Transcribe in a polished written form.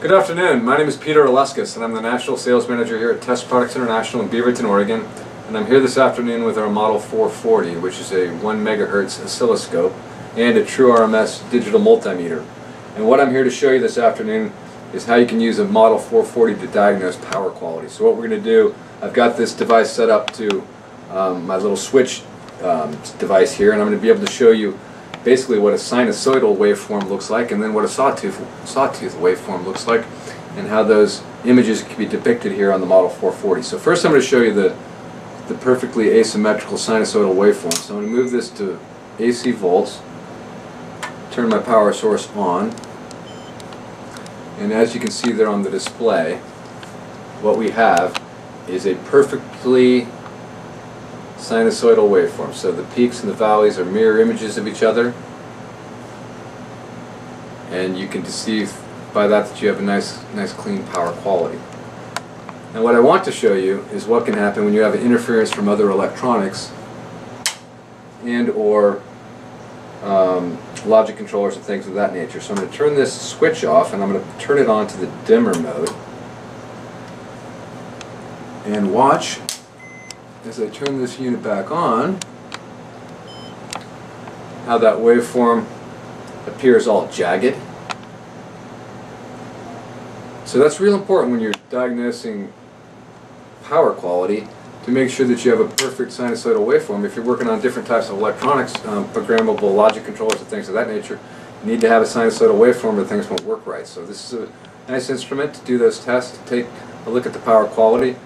Good afternoon. My name is Peter Aleskis, and I'm the National Sales Manager here at Test Products International in Beaverton, Oregon. And I'm here this afternoon with our Model 440, which is a 1 megahertz oscilloscope and a true RMS digital multimeter. And what I'm here to show you this afternoon is how you can use a Model 440 to diagnose power quality. So what we're going to do, I've got this device set up to my little switch device here, and I'm going to be able to show you basically what a sinusoidal waveform looks like, and then what a sawtooth waveform looks like, and how those images can be depicted here on the Model 440. So first I'm going to show you the perfectly asymmetrical sinusoidal waveform. So I'm going to move this to AC volts, turn my power source on, and as you can see there on the display, what we have is a perfectly sinusoidal waveform. So the peaks and the valleys are mirror images of each other, and you can perceive by that you have a nice clean power quality. Now what I want to show you is what can happen when you have an interference from other electronics and or logic controllers and things of that nature. So I'm going to turn this switch off, and I'm going to turn it on to the dimmer mode, and watch as I turn this unit back on how that waveform appears all jagged. So that's real important when you're diagnosing power quality, to make sure that you have a perfect sinusoidal waveform. If you're working on different types of electronics, programmable logic controllers and things of that nature, you need to have a sinusoidal waveform or things won't work right. So this is a nice instrument to do those tests, to take a look at the power quality.